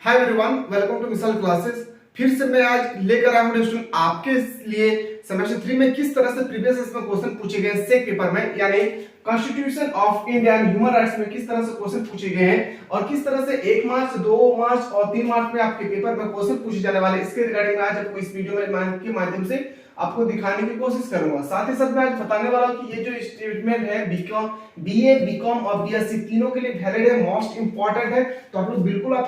Hi everyone, welcome to मिसाल classes. फिर से मैं आज लेकर आया हूँ स्टूडेंट आपके लिए सेमेस्टर 3 में किस तरह से प्रीवियस इसमें क्वेश्चन पूछे गए सेक पेपर में, यानी constitution of India and human rights में किस तरह से क्वेश्चन पूछे गए हैं और किस तरह से 1 मार्च 2 मार्च और 3 मार्च में आपके पेपर में क्वेश्चन पूछे जाने वाले, इसके रिगार्डिंग मैं आज आपको इस वीडियो में के माध्यम से आपको दिखाने की कोशिश करूंगा। साथ ही साथ मैं आज बताने वाला हूं कि ये जो स्टेटमेंट है बीकॉम बीए बीकॉम और बीएससी तीनों के लिए वैलिड है, मोस्ट इंपॉर्टेंट है। तो आप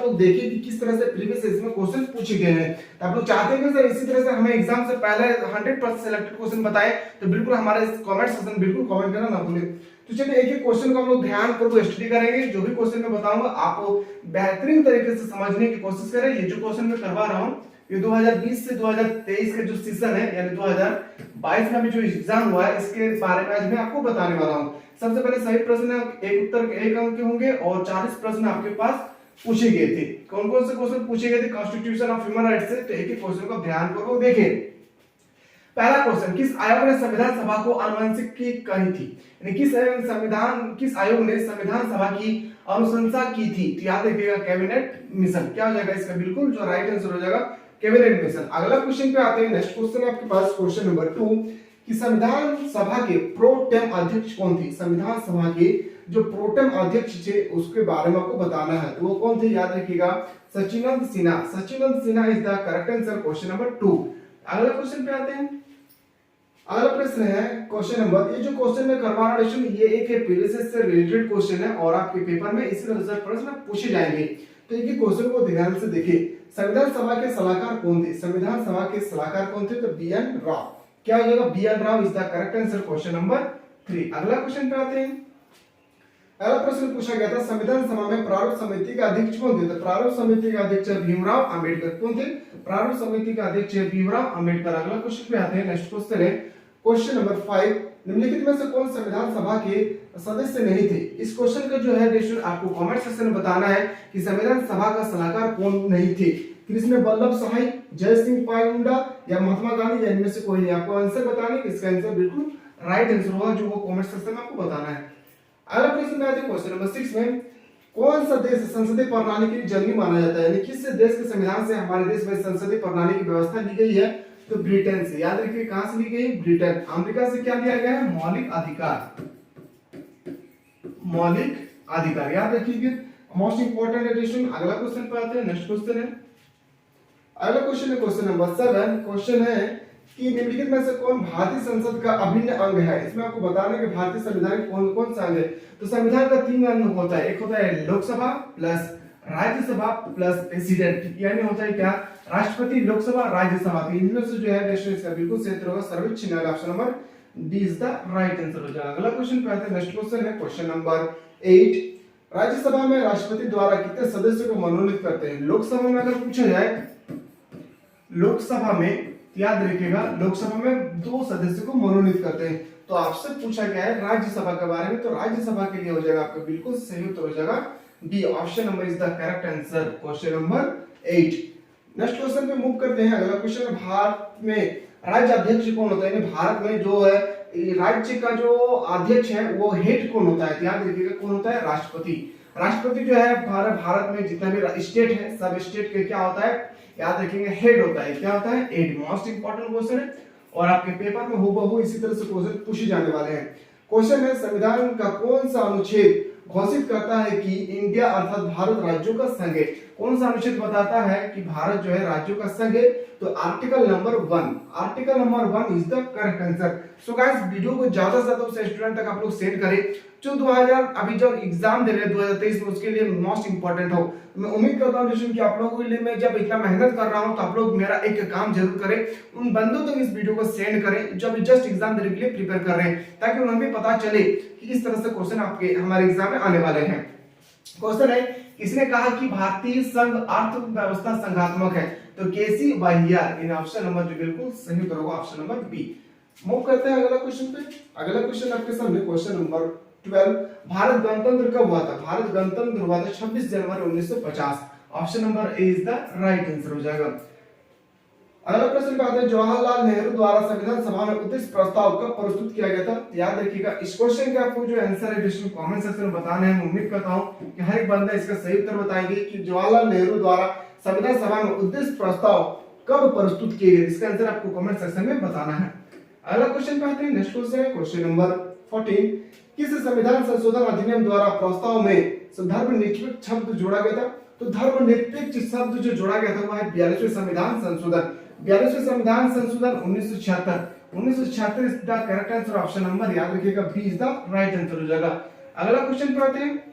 लोग देखिए कि किस तरह से प्रीवियस इसमें क्वेश्चन पूछे गए हैं। तो आप लोग चाहते हैं कि सर इसी तरह से हमें एग्जाम से पहले 100% सिलेक्टेड क्वेश्चन बताएं, तो बिल्कुल हमारे कमेंट सेक्शन बिल्कुल कमेंट करना ना भूलें। तो चलिए एक एक क्वेश्चन को हम लोग ध्यान पूर्वक स्टडी करेंगे। जो भी क्वेश्चन मैं बताऊंगा आपको बेहतरीन तरीके से समझने की कोशिश करें। ये जो क्वेश्चन मैं करवा रहा हूँ ये 2020 से 2023 के जो सीजन है यानी 2022 में जो एग्जाम हुआ है इसके बारे में आज मैं आपको बताने वाला हूँ। सबसे पहले सही प्रश्न एक उत्तर एक अंक के होंगे और 40 प्रश्न आपके पास पूछे गए थे। कौन कौन से क्वेश्चन पूछे गए थे कॉन्स्टिट्यूशन ऑफ ह्यूमन राइट्स से, तो एक एक क्वेश्चन को ध्यानपूर्वक देखें। पहला क्वेश्चन, किस आयोग ने संविधान सभा को आनुवंशिक की कही थी, यानी किस आयोग ने संविधान सभा की अनुशंसा की थी? तो याद रखिएगा कैबिनेट मिशन। क्या हो जाएगा इसका बिल्कुल जो राइट आंसर हो जाएगा कैबिनेट मिशन। अगला क्वेश्चन पे आते हैं। नेक्स्ट क्वेश्चन आपके पास क्वेश्चन नंबर 2 कि संविधान सभा के प्रोटेम अध्यक्ष कौन थे? संविधान सभा के जो प्रोटेम अध्यक्ष थे उसके बारे में आपको बताना है, तो वो कौन थे? याद रखिएगा Sachchidananda Sinha. Sachchidananda Sinha is the correct answer, question number 2। अगला क्वेश्चन पे आते हैं। अगला प्रश्न है क्वेश्चन नंबर, ये जो क्वेश्चन में करवा रहा हूं ये एक प्रीवियस से रिलेटेड क्वेश्चन है और आपके पेपर में इसी तरह से प्रश्न पूछे जाएंगे। तो एक क्वेश्चन को ध्यान से देखिए। संविधान सभा के सलाहकार कौन थे? संविधान सभा के सलाहकार कौन थे? तो बी.एन. राव। क्या हो जाएगा? BN. Rao is the correct answer, question number 3। अगला क्वेश्चन पे आते हैं। अगला प्रश्न पूछा गया था संविधान सभा में प्रारूप समिति का अध्यक्ष कौन थे? तो प्रारूप समिति का अध्यक्ष भीमराव अंबेडकर। कौन थे? प्रारूप समिति का अध्यक्ष भीमराव अंबेडकर। अगला क्वेश्चन पे आते हैं। नेक्स्ट क्वेश्चन है क्वेश्चन नंबर 5, निम्नलिखित में से कौन संविधान सभा के सदस्य नहीं थे? इस क्वेश्चन का जो है स्टूडेंट आपको कमेंट सेक्शन में बताना है कि संविधान सभा का सलाहकार कौन नहीं थे। कृष्ण वल्लभ सहाय, जय सिंह पायमुंडा या महात्मा गांधी, या इनमें से कोई नहीं। आपको आंसर बताना है कि इसका आंसर बिल्कुल राइट आंसर होगा, जो वो कमेंट सेक्शन में आपको बताना है। अगला प्रश्न आते हैं क्वेश्चन नंबर 6 में, कौन सा देश संसदीय प्रणाली के लिए जननी माना जाता है? यानी किस देश के संविधान से हमारे देश में संसदीय प्रणाली की व्यवस्था ली गई है? तो ब्रिटेन से। याद रखिए कहां से ली गई? ब्रिटेन। अमेरिका से क्या लिया गया है? मौलिक अधिकार। मौलिक अधिकार याद रखिए, मोस्ट इंपोर्टेंट एडिशन। अगला क्वेश्चन पे आते हैं। नेक्स्ट क्वेश्चन है, अगला क्वेश्चन है क्वेश्चन नंबर 7। क्वेश्चन है कि निम्नलिखित में से कौन भारतीय संसद का अभिन्न अंग है? इसमें आपको बताना है कि भारतीय संविधान कौन कौन सा अंग है। तो संविधान का 3 अंग होता है। एक होता है Lok Sabha plus Rajya Sabha plus president, यानी होता है क्या? राष्ट्रपति, लोकसभा, राज्यसभा। तो इनमें से जो है नेशनल इसका बिल्कुल सही होगा सर्वोच्च न्यायालय। Option number D is the right answer हो जाएगा। अगला क्वेश्चन पे आते हैं। नेक्स्ट क्वेश्चन है क्वेश्चन नंबर 8, राज्यसभा में राष्ट्रपति द्वारा कितने सदस्यों को मनोनीत करते हैं? लोकसभा में अगर पूछा जाए, लोकसभा में याद रखिएगा लोकसभा में 2 सदस्यों को मनोनीत करते हैं। तो आपसे पूछा गया है राज्यसभा के बारे में, तो राज्यसभा के लिए हो जाएगा आपका बिल्कुल सही उत्तर हो जाएगा B. Option number is the correct answer, question number 8। Next question पे मूव करते हैं। अगला क्वेश्चन है भारत में राज्य अध्यक्ष कौन होता है? यानी भारत में जो है राज्य का जो अध्यक्ष है वो हेड कौन होता है? याद रखिएगा कौन होता है? राष्ट्रपति। राष्ट्रपति जो है भारत में जितना भी स्टेट है सब स्टेट के क्या होता है? याद रखेंगे हेड होता है। क्या होता है? हेड। मोस्ट इंपोर्टेंट क्वेश्चन है और आपके पेपर में हूबहू इसी तरह से क्वेश्चन पूछे जाने वाले हैं। क्वेश्चन है संविधान का कौन सा अनुच्छेद घोषित करता है कि इंडिया अर्थात भारत राज्यों का संघ है? कौन सा अनुच्छेद बताता है कि भारत जो है राज्यों का संघ है? तो article number 1। Article number 1 is the correct answer. So guys video को ज्यादा से ज्यादा स्टूडेंट तक आप लोग शेयर करें जो 2000 अभी जो एग्जाम दे रहे हैं 2023 में उसके लिए मोस्ट इंपोर्टेंट हो। मैं उम्मीद करता हूं कि आप लोगों के लिए मैं जब इतना मेहनत कर रहा हूं तो आप लोग मेरा एक काम जरूर करें, उन बंदों तक इस वीडियो को सेंड करें जो अभी जस्ट एग्जाम देने के लिए प्रिपेयर कर रहे हैं, ताकि उन्हें भी पता चले कि किस तरह से क्वेश्चन आपके हमारे एग्जाम में आने वाले हैं। क्वेश्चन है किसने कहा कि भारतीय संघ अर्थव्यवस्था संघात्मक है? तो केसी वाहियार। इन ऑप्शन नंबर जो बिल्कुल सही उत्तर होगा ऑप्शन नंबर बी। मूव करते हैं अगला क्वेश्चन पे। अगला क्वेश्चन आपके सामने क्वेश्चन नंबर 12, भारत गणतंत्र कब हुआ था? भारत गणतंत्र हुआ था 26 जनवरी 1950। Option number A is the right answer हो जाएगा। अगला प्रश्न पे आते हैं, जवाहरलाल नेहरू द्वारा संविधान सभा में उद्देश्य प्रस्ताव कब प्रस्तुत किया गया था? याद रखिएगा, इस क्वेश्चन का आपको जो आंसर है डिस्क्रिप्शन कमेंट सेक्शन में बताना है। मैं उम्मीद करता हूं कि हर एक बंदा इसका सही उत्तर बताएंगे कि जवाहरलाल नेहरू द्वारा संविधान सभा में उद्देश्य प्रस्ताव कब प्रस्तुत किए गए। इसका आंसर आपको कमेंट सेक्शन में बताना है। अगला क्वेश्चन पे आते हैं, नेक्स्ट क्वेश्चन है क्वेश्चन नंबर 14, किस संविधान संशोधन अधिनियम द्वारा प्रस्ताव में धर्मनिरपेक्ष शब्द जोड़ा गया था? तो धर्मनिरपेक्ष शब्द जो जोड़ा गया था वह है 42वें संविधान संशोधन। 42वें संविधान संशोधन 1976 is the correct answer, option number याद रखिएगा B is the right answer हो जाएगा। अगला क्वेश्चन पे आते हैं,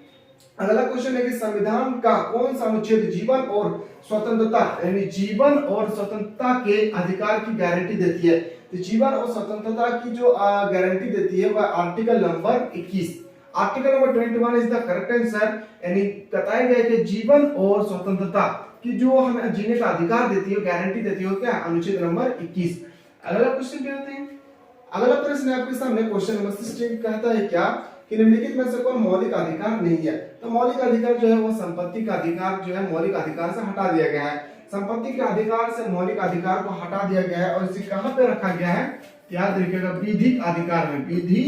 अगला क्वेश्चन है कि संविधान का कौन सा अनुच्छेद जीवन और स्वतंत्रता यानी जीवन और स्वतंत्रता के अधिकार की गारंटी देती है? तो जीवन और स्वतंत्रता की जो गारंटी देती है वह article number 21, article number 21 is the correct answer. यानी बताया गया कि जीवन और स्वतंत्रता की जो हमें जीने का अधिकार देती है, गारंटी देती है, क्या अनुच्छेद नंबर 21। अगला क्वेश्चन पे आते हैं, अगला प्रश्न आपके सामने क्वेश्चन नंबर 16 कहता है क्या कि निम्नलिखित में से कौन मौलिक अधिकार नहीं है? तो मौलिक अधिकार जो है वो संपत्ति का अधिकार जो है मौलिक अधिकार से हटा दिया गया है। संपत्ति के अधिकार से मौलिक अधिकार को हटा दिया गया है और इसे कहां पे रखा गया है? याद रखिएगा विधिक अधिकार में, विधि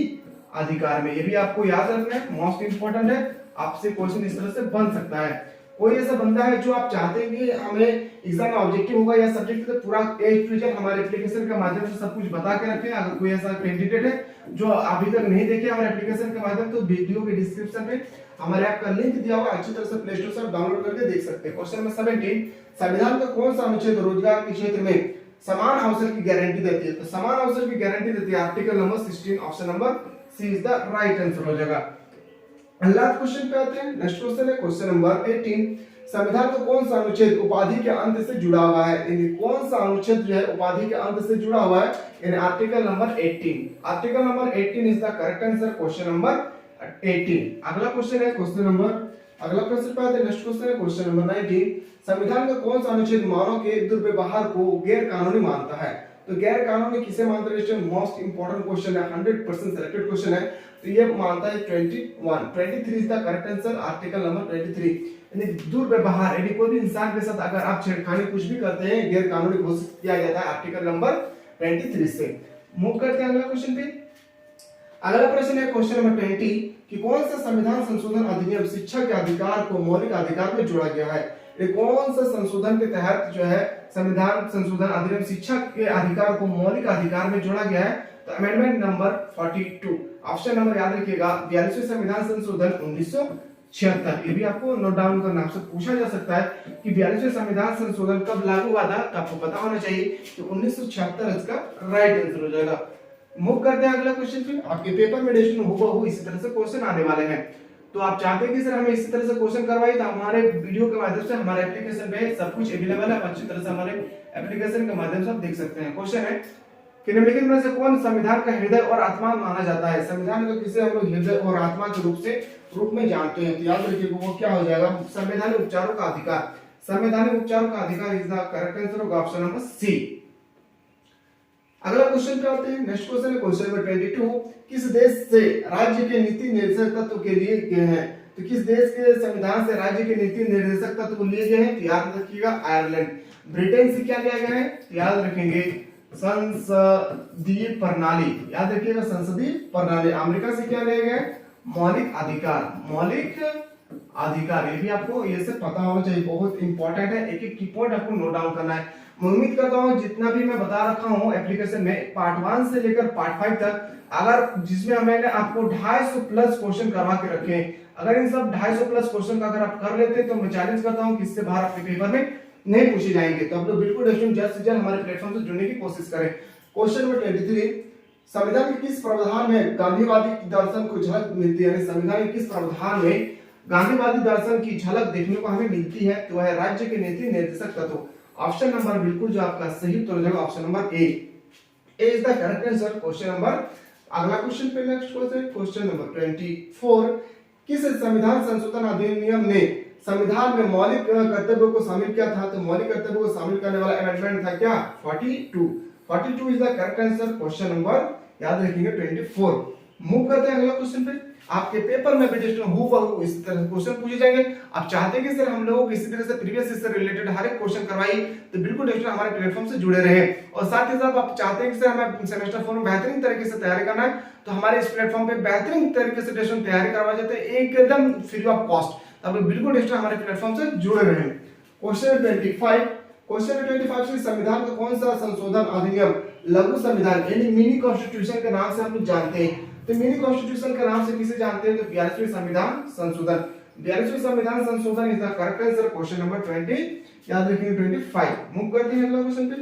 अधिकार में। ये भी आपको याद रखना है, मोस्ट इंपोर्टेंट है, आपसे क्वेश्चन इस तरह से बन सकता है। कोई ऐसा बंदा है जो आप चाहते हैं कि हमें एग्जाम में ऑब्जेक्टिव होगा या सब्जेक्ट का पूरा ए टू जेड हमारे एप्लीकेशन के माध्यम से सब कुछ बता के रखें। अगर कोई ऐसा कैंडिडेट है जो अभी तक नहीं देखे हमारे एप्लीकेशन के माध्यम, तो वीडियो के डिस्क्रिप्शन में हमारे ऐप का लिंक दिया हुआ, अच्छी तरह से प्ले स्टोर से डाउनलोड करके देख सकते हैं। क्वेश्चन नंबर 17, संविधान का कौन सा अनुच्छेद रोजगार के क्षेत्र में समान अवसर की गारंटी देती है? तो समान अवसर की गारंटी देती है article number 16, option number C is the right answer हो जाएगा। लास्ट क्वेश्चन पे आते हैं, नेक्स्ट क्वेश्चन है क्वेश्चन नंबर 18, संविधान का कौन सा अनुच्छेद उपाधि के अंत से जुड़ा हुआ है? यानी कौन सा अनुच्छेद जो है उपाधि के अंत से जुड़ा हुआ है? यानी article number 18, article number 18 is the correct answer, question number 18। अगला क्वेश्चन है क्वेश्चन नंबर, अगला प्रश्न पे आते हैं, नेक्स्ट क्वेश्चन है क्वेश्चन नंबर 19, संविधान का कौन सा अनुच्छेद मानव के दुर्व्यवहार को गैर कानूनी मानता है? तो गैर कानूनी किसे मानता है? मोस्ट इंपोर्टेंट क्वेश्चन है, 100% सिलेक्टेड क्वेश्चन है। तो ये मानता है 23 is the correct answer, article number 23। यानी दुर्व्यवहार यानी कोई भी इंसान के साथ अगर आप छेड़खानी कुछ भी करते हैं गैर कानूनी घोषित किया जाता है आर्टिकल नंबर 23 से। मूव करते हैं अगला क्वेश्चन पे। अगला प्रश्न है क्वेश्चन नंबर 20 कि कौन सा संविधान संशोधन अधिनियम शिक्षा के अधिकार को मौलिक अधिकार में जोड़ा गया है? ये कौन सा संशोधन के तहत जो है संविधान संशोधन अधिनियम शिक्षा के अधिकार को मौलिक अधिकार में जोड़ा गया है? तो अमेंडमेंट नंबर 42, ऑप्शन नंबर याद रखिएगा 42वें संविधान संशोधन 1976। ये भी आपको नोट डाउन करना, आपसे पूछा जा सकता है कि 42वें संविधान संशोधन कब लागू हुआ था, तो आपको पता होना चाहिए कि 1976 इसका राइट आंसर हो जाएगा। मूव करते हैं अगला क्वेश्चन पे। आपके पेपर में डेस्टिनेशन हूबहू इसी तरह से क्वेश्चन आने वाले हैं, तो आप चाहते हैं कि सर हमें इसी तरह से क्वेश्चन करवाइए, तो हमारे वीडियो के माध्यम से हमारे एप्लीकेशन पे सब कुछ अवेलेबल है, अच्छी तरह से हमारे एप्लीकेशन के माध्यम से आप देख सकते हैं। क्वेश्चन है कि निम्नलिखित में से कौन संविधान का हृदय और आत्मा माना जाता है? संविधान को किसे हम लोग हृदय और आत्मा के रूप में जानते हैं? तो याद रखिएगा वो क्या हो जाएगा? संवैधानिक उपचारों का अधिकार, संवैधानिक उपचारों का अधिकार इज द करेक्ट आंसर होगा, ऑप्शन नंबर सी। अगला क्वेश्चन पे आते हैं, नेक्स्ट क्वेश्चन है क्वेश्चन नंबर 22, किस देश से राज्य के नीति निर्देशक तत्व के लिए गए हैं? तो किस देश के संविधान से राज्य के नीति निर्देशक तत्व लिए गए हैं? याद रखिएगा आयरलैंड। ब्रिटेन से क्या लिया गया है? याद रखेंगे संसदीय प्रणाली, याद रखिएगा संसदीय प्रणाली। अमेरिका से क्या लिया गया है? मौलिक अधिकार, मौलिक अधिकार। ये भी आपको ये से पता होना चाहिए, बहुत इंपॉर्टेंट है, एक एक की पॉइंट आपको नोट डाउन करना है। मैं उम्मीद करता हूँ जितना भी मैं बता रखा हूँ एप्लीकेशन में पार्ट 1 से लेकर पार्ट 5 तक, अगर जिसमें मैंने आपको 250 प्लस क्वेश्चन करवा के रखे हैं, अगर इन सब 250 प्लस क्वेश्चन का अगर आप कर लेते हैं तो मैं चैलेंज करता हूँ कि इससे बाहर आपके पेपर में नहीं पूछे जाएंगे। तो आप लोग बिल्कुल जल्द से जल्द हमारे प्लेटफॉर्म से जुड़ने की कोशिश करें। क्वेश्चन नंबर 23, संविधान के किस प्रावधान में गांधीवादी दर्शन को झलक मिलती है? संविधान के किस प्रावधान में गांधीवादी दर्शन की झलक देखने को हमें मिलती है? तो वह राज्य के नीति निर्देशक तत्व। ऑप्शन नंबर बिल्कुल जो आपका सही उत्तर हो जाएगा option number A is the correct answer, question number. अगला क्वेश्चन पे नेक्स्ट क्वेश्चन नंबर 24, किस संविधान संशोधन अधिनियम ने संविधान में मौलिक कर्तव्यों को शामिल किया था? तो मौलिक कर्तव्यों को शामिल करने वाला अमेंडमेंट था क्या? 42 is the correct answer, question number याद रखेंगे 24। मूव करते हैं अगला क्वेश्चन पे। आपके पेपर में भी जस्ट हूबहू इसी तरह से क्वेश्चन पूछे जाएंगे। आप चाहते हैं कि सर हम लोगों को इसी तरह से प्रीवियस से रिलेटेड हर एक क्वेश्चन करवाइए, तो बिल्कुल दोस्तों हमारे प्लेटफॉर्म से जुड़े रहे। और साथ ही साथ आप चाहते हैं कि सर हमें सेमेस्टर 4 में बेहतरीन तरीके से तैयारी करना है, तो हमारे इस प्लेटफॉर्म पे बेहतरीन तरीके से दोस्तों तैयारी करवाई जाती है एकदम फ्री ऑफ कॉस्ट। तो आप बिल्कुल दोस्तों हमारे प्लेटफॉर्म से जुड़े रहे। क्वेश्चन 25 से संविधान का कौन सा संशोधन अधिनियम लघु संविधान यानी मिनी कॉन्स्टिट्यूशन के नाम से हम लोग जानते हैं? तो मिनी कॉन्स्टिट्यूशन के नाम से किसे जानते हैं? तो 42वें संविधान संशोधन। 42वें संविधान संशोधन is the correct answer. Question number 20 याद रखिए 25। मूव करते हैं अगला क्वेश्चन पे।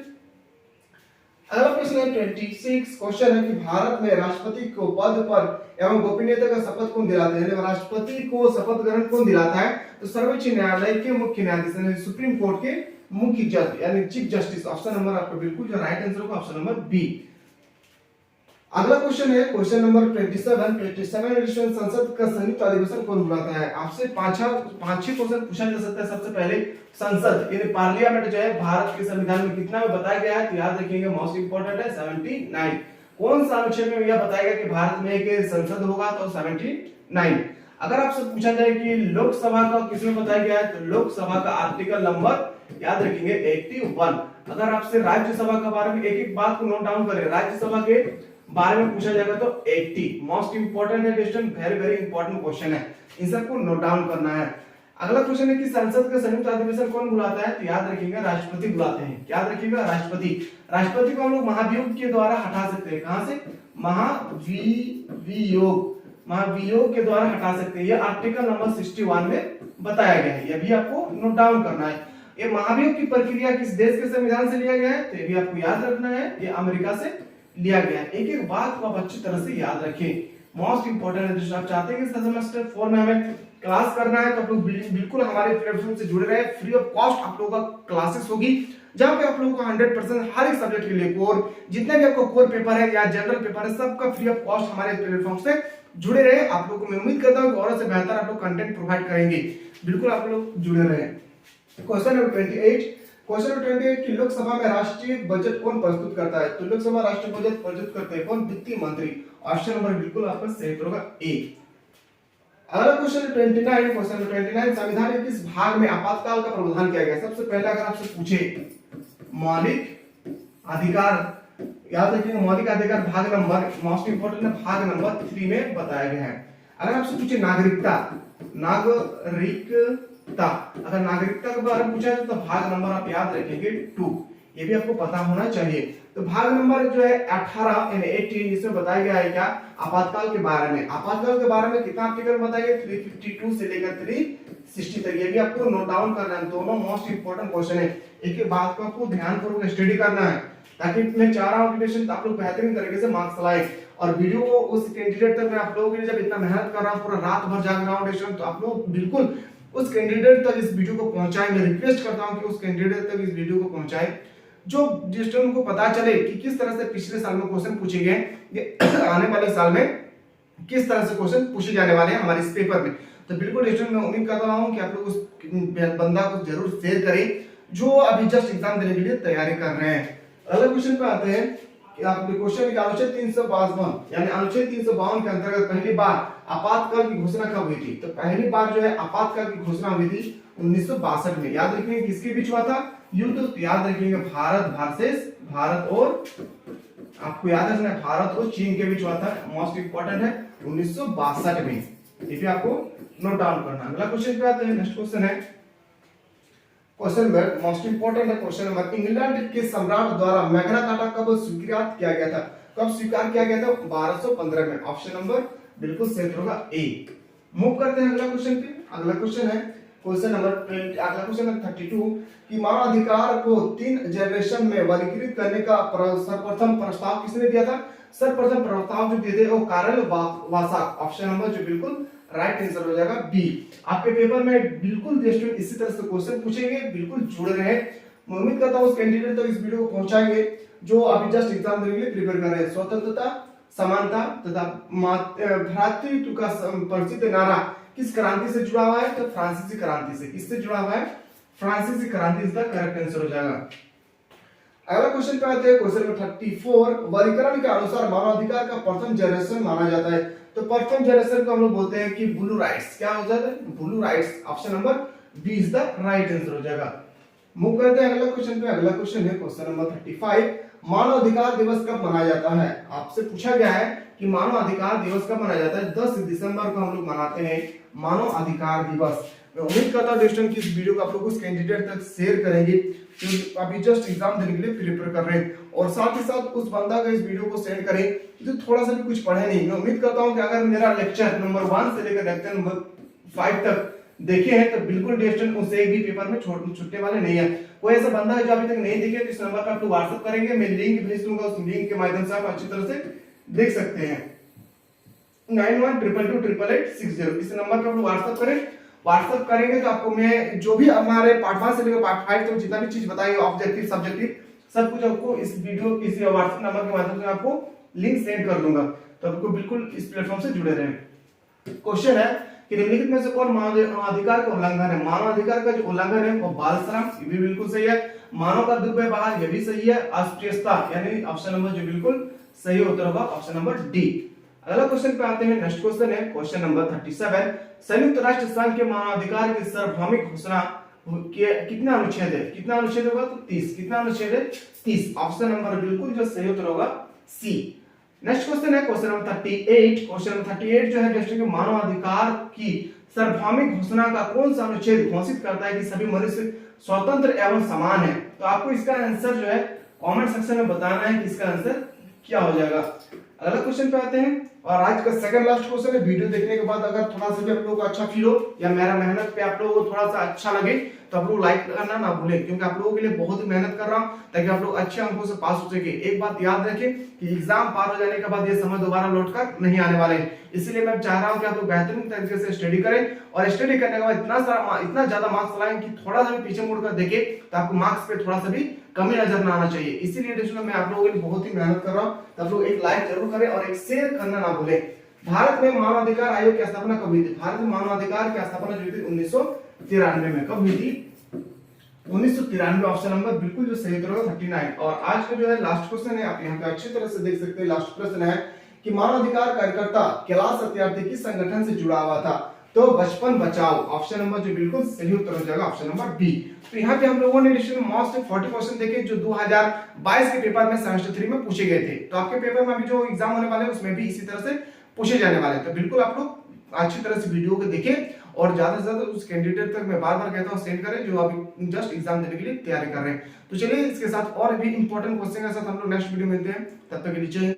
अगला प्रश्न है 26। क्वेश्चन है कि भारत में राष्ट्रपति को पद पर एवं गोपनीयता का शपथ कौन दिलाता है? राष्ट्रपति को शपथ ग्रहण कौन दिलाता है? तो सर्वोच्च न्यायालय के मुख्य न्यायाधीश यानी सुप्रीम कोर्ट के मुख्य जज यानी चीफ जस्टिस। ऑप्शन नंबर आपका बिल्कुल जो राइट आंसर होगा ऑप्शन नंबर बी। अगला क्वेश्चन है क्वेश्चन नंबर 27 एडिशन संसद का संयुक्त अधिवेशन कौन बुलाता है? आपसे पांच छह क्वेश्चन पूछा जा सकता है। सबसे पहले संसद यानी पार्लियामेंट जो है भारत के संविधान में कितना में बताया गया है? तो याद रखिएगा मोस्ट इंपोर्टेंट है 79। कौन सा अनुच्छेद में यह बताया गया कि भारत में एक संसद होगा? तो 79। अगर आपसे पूछा जाए कि लोकसभा का किसमें बताया गया है? तो लोकसभा का आर्टिकल नंबर याद रखेंगे 81। अगर आपसे राज्यसभा के बारे में एक एक बात को नोट डाउन करें, राज्यसभा के बारे में पूछा जाएगा तो 80। मोस्ट इंपोर्टेंट है question, very very important question है, इन सबको नोट डाउन करना है। अगला क्वेश्चन है कि संसद का संयुक्त अधिवेशन कौन बुलाता है? तो याद रखिएगा राष्ट्रपति बुलाते हैं। याद रखिएगा राष्ट्रपति। राष्ट्रपति को हम लोग महाभियोग के द्वारा हटा सकते हैं। कहां से? महाभियोग के द्वारा हटा सकते हैं। ये आर्टिकल नंबर 61 में बताया गया है, यह भी आपको नोट डाउन करना है। ये महाभियोग की प्रक्रिया किस देश के संविधान से लिया गया है? तो ये भी आपको याद रखना है, ये अमेरिका से लिया गया है। एक एक बात को आप अच्छी तरह से याद रखें, मोस्ट इंपोर्टेंट है। आप चाहते हैं कि सेमेस्टर 4 में हमें क्लास करना है तो आप लोग बिल्कुल हमारे प्लेटफॉर्म से जुड़े रहे। फ्री ऑफ कॉस्ट आप लोगों का क्लासेस होगी, जहां पे आप लोगों को 100% हर एक सब्जेक्ट के लिए कोर जितने भी आपको कोर पेपर है या जनरल पेपर है सबका फ्री ऑफ कॉस्ट हमारे प्लेटफॉर्म से जुड़े रहे। आप लोगों को मैं उम्मीद करता हूं कि और से बेहतर आप लोग कंटेंट प्रोवाइड करेंगे। बिल्कुल आप लोग जुड़े रहे। क्वेश्चन नंबर 28 कि लोकसभा में राष्ट्रीय बजट कौन प्रस्तुत करता है? तो लोकसभा राष्ट्रीय बजट प्रस्तुत करते हैं कौन? वित्त मंत्री। ऑप्शन नंबर बिल्कुल आपका सही होगा ए। अगला क्वेश्चन 29 संविधान के किस भाग में आपातकाल का प्रावधान किया गया? सबसे पहले अगर आपसे पूछे मौलिक अधिकार, याद रखिएगा मौलिक अधिकार भाग नंबर मोस्ट इंपोर्टेंट है, भाग नंबर 3 में बताया गया है। अगर आपसे पूछे नागरिकता, अगर नागरिकता के बारे में पूछा है तो भाग नंबर आप याद रखेंगे 2, ये भी आपको पता होना चाहिए। तो भाग नंबर जो है 18 यानी 18 इसमें बताया गया है क्या? आपातकाल के बारे में। आपातकाल के बारे में कितना आर्टिकल बताया गया? 352 से लेकर 360 तक, ये भी आपको नोट डाउन करना है। दोनों मोस्ट इंपोर्टेंट क्वेश्चन है, एक एक बात को आपको ध्यानपूर्वक स्टडी करना है, ताकि मैं चाह रहा हूं कि आप लोग बेहतरीन तरीके से मार्क्स लाए। और वीडियो को उस कैंडिडेट तक मैं आप लोगों के लिए जब इतना मेहनत कर रहा हूं, पूरा रात भर जाग रहा हूं, तो आप लोग बिल्कुल उस कैंडिडेट तक इस वीडियो को पहुंचाएं। मैं रिक्वेस्ट करता हूं कि उस कैंडिडेट तक इस वीडियो को पहुंचाएं जो स्टूडेंट को पता चले कि किस तरह से पिछले साल में क्वेश्चन पूछे गए, आने वाले साल में किस तरह से क्वेश्चन पूछे जाने वाले हैं हमारे इस पेपर में। तो बिल्कुल स्टूडेंट मैं उम्मीद कर रहा हूं कि आप लोग उस बंदा को जरूर शेयर करें जो अभी जस्ट एग्जाम देने के लिए तैयारी कर रहे हैं। अगला क्वेश्चन पे आते हैं कि आपके क्वेश्चन का अनुच्छेद 352 यानी अनुच्छेद 352 के अंतर्गत पहली बार आपातकाल की घोषणा कब हुई थी? तो पहली बार जो है आपातकाल की घोषणा हुई थी 1962 में। याद रखिए किसके बीच हुआ था? युद्ध। तो याद रखिएगा भारत और आपको याद रखना है भारत और चीन के बीच हुआ था। मोस्ट इंपोर्टेंट है 1962 में, ये भी आपको नोट डाउन करना। अगला क्वेश्चन पे आते हैं। नेक्स्ट क्वेश्चन है क्वेश्चन नंबर मोस्ट इंपोर्टेंट है क्वेश्चन नंबर इंग्लैंड के सम्राट द्वारा मैग्ना कार्टा कब स्वीकृत किया गया था? कब स्वीकार किया गया था? 1215 में। ऑप्शन नंबर बिल्कुल सही होगा ए। मूव करते हैं अगला क्वेश्चन पे। अगला क्वेश्चन है क्वेश्चन नंबर अगला क्वेश्चन है 32 कि मानवाधिकार को 3 जनरेशन में वर्गीकृत करने का सर्वप्रथम प्रस्ताव किसने दिया था? सर्वप्रथम प्रस्ताव जो दिए थे वो कार्ल वासाक। ऑप्शन नंबर जो बिल्कुल राइट आंसर हो जाएगा बी। आपके पेपर में बिल्कुल स्टूडेंट इसी तरह से क्वेश्चन पूछेंगे, बिल्कुल जुड़े रहे। मैं उम्मीद करता हूं उस कैंडिडेट तक इस वीडियो को पहुंचाएंगे जो अभी जस्ट एग्जाम देने के लिए प्रिपेयर कर रहे हैं। स्वतंत्रता, समानता तथा भ्रातृत्व का परिचित नारा किस क्रांति से जुड़ा हुआ है? तो फ्रांसीसी क्रांति से। किससे जुड़ा हुआ है? फ्रांसीसी क्रांति इसका करेक्ट आंसर हो जाएगा। अगला क्वेश्चन पे आते हैं क्वेश्चन नंबर 34 वर्गीकरण के अनुसार मानवाधिकार का प्रथम जनरेशन माना जाता है। तो प्रथम जनरेशन को हम लोग बोलते हैं कि ब्लू राइट्स। क्या हो जाता है? Blue rights. Option number B is the right answer हो जाएगा। मूव करते हैं अगला क्वेश्चन पे। अगला क्वेश्चन है क्वेश्चन नंबर 35, मानव अधिकार दिवस कब मनाया जाता है? आपसे पूछा गया है कि मानव अधिकार दिवस कब मनाया जाता है। 10 दिसंबर को हम लोग मनाते हैं मानव अधिकार दिवस। मैं उम्मीद करता हूं दोस्तों कि इस वीडियो को आप लोग उस कैंडिडेट तक शेयर करेंगे जो अभी जस्ट एग्जाम देने के लिए प्रिपेयर कर रहे हैं, और साथ ही साथ उस बंदा का इस वीडियो को सेंड करें जो थोड़ा सा भी कुछ पढ़े नहीं। मैं उम्मीद करता हूं कि अगर मेरा लेक्चर नंबर 1 से लेकर लेक्चर नंबर 5 तक देखे हैं तो बिल्कुल दोस्तों उसे एक भी पेपर में छूटने वाले नहीं है। कोई ऐसा बंदा है जो अभी तक नहीं देखे तो इस नंबर पर आप लोग व्हाट्सएप करेंगे, मैं लिंक भेज दूंगा, उस लिंक के माध्यम से आप अच्छी तरह से देख सकते हैं। 9122288860 इस नंबर पर आप लोग व्हाट्सएप करें। व्हाट्सएप करेंगे तो आपको मैं जो भी हमारे पार्ट 1 से लेकर पार्ट 5 तक जितना भी चीज बताएंगे, ऑब्जेक्टिव सब्जेक्टिव सब कुछ आपको इस वीडियो इस व्हाट्सएप नंबर के माध्यम से आपको लिंक सेंड कर दूंगा, तो आपको बिल्कुल इस प्लेटफॉर्म से जुड़े रहें। क्वेश्चन है कि निम्नलिखित में से कौन मानव अधिकार का उल्लंघन है? मानव अधिकार का जो उल्लंघन है वो बाल श्रम, ये भी बिल्कुल सही है। मानव का दुर्व्यवहार, ये भी सही है। अस्पृश्यता यानी ऑप्शन नंबर जो बिल्कुल सही उत्तर होगा ऑप्शन नंबर डी। अगला क्वेश्चन पे आते हैं। नेक्स्ट क्वेश्चन है क्वेश्चन नंबर 37, संयुक्त राष्ट्र संघ के मानवाधिकार की सार्वभौमिक घोषणा के कितना अनुच्छेद है? कितना अनुच्छेद होगा? तो 30। कितना अनुच्छेद है? 30। ऑप्शन नंबर बिल्कुल जो सही उत्तर होगा सी। नेक्स्ट क्वेश्चन है क्वेश्चन नंबर 38। क्वेश्चन नंबर 38 जो है दोस्तों के मानवाधिकार की सार्वभौमिक घोषणा का कौन सा अनुच्छेद घोषित करता है कि सभी मनुष्य स्वतंत्र एवं समान है? तो आपको इसका आंसर जो है कमेंट सेक्शन में बताना है कि इसका आंसर क्या हो जाएगा। अगला क्वेश्चन पे आते हैं और आज का सेकंड लास्ट क्वेश्चन है। वीडियो देखने के बाद अगर थोड़ा सा भी आप लोगों को अच्छा फील हो या मेरा मेहनत पे आप लोगों को थोड़ा सा अच्छा लगे तो आप लोग लाइक करना ना भूलें, क्योंकि आप लोगों के लिए बहुत ही मेहनत कर रहा हूं ताकि आप लोग अच्छे अंकों से पास हो सके। एक बात याद रखें कि एग्जाम पार हो जाने के बाद ये समय दोबारा लौटकर नहीं आने वाले हैं, इसलिए मैं चाह रहा हूं कि आप लोग बेहतरीन तरीके से स्टडी करें और स्टडी करने के बाद इतना ज्यादा मार्क्स लाएं कि थोड़ा सा भी पीछे मुड़कर देखें तो आपको मार्क्स पे थोड़ा सा भी कमी नजर ना आना चाहिए। इसीलिए दोस्तों मैं आप लोगों के लिए बहुत ही मेहनत कर रहा हूं, तो आप लोग एक लाइक जरूर करें और एक शेयर करना ना भूलें। भारत में मानवाधिकार आयोग की स्थापना कब हुई थी? भारत में मानवाधिकार की स्थापना जो हुई थी 1993 में। कब हुई थी? 1993। ऑप्शन नंबर बिल्कुल जो सही उत्तर होगा 39। और आज का जो है लास्ट क्वेश्चन है, आप यहाँ पे अच्छी तरह से देख सकते हैं। लास्ट क्वेश्चन है कि मानवाधिकार कार्यकर्ता कैलाश सत्यार्थी किस संगठन से जुड़ा हुआ था? तो बचपन बचाओ। ऑप्शन नंबर जो बिल्कुल सही उत्तर हो जाएगा ऑप्शन नंबर बी। तो यहाँ पे हम लोगों ने मोस्ट 40 क्वेश्चन देखे जो 2022 के पेपर में सेमेस्टर 3 में पूछे गए थे। तो आपके पेपर में अभी जो एग्जाम होने वाले हैं उसमें भी इसी तरह से पूछे जाने वाले हैं। तो बिल्कुल आप लोग अच्छी तरह से वीडियो को देखें और ज्यादा से ज्यादा उस कैंडिडेट तक मैं बार बार कहता हूँ सेंड करें जो अभी जस्ट एग्जाम देने के लिए तैयारी कर रहे हैं। तो चलिए इसके साथ और भी इंपॉर्टेंट क्वेश्चन के साथ हम लोग नेक्स्ट वीडियो मिलते हैं। तब तक के लिए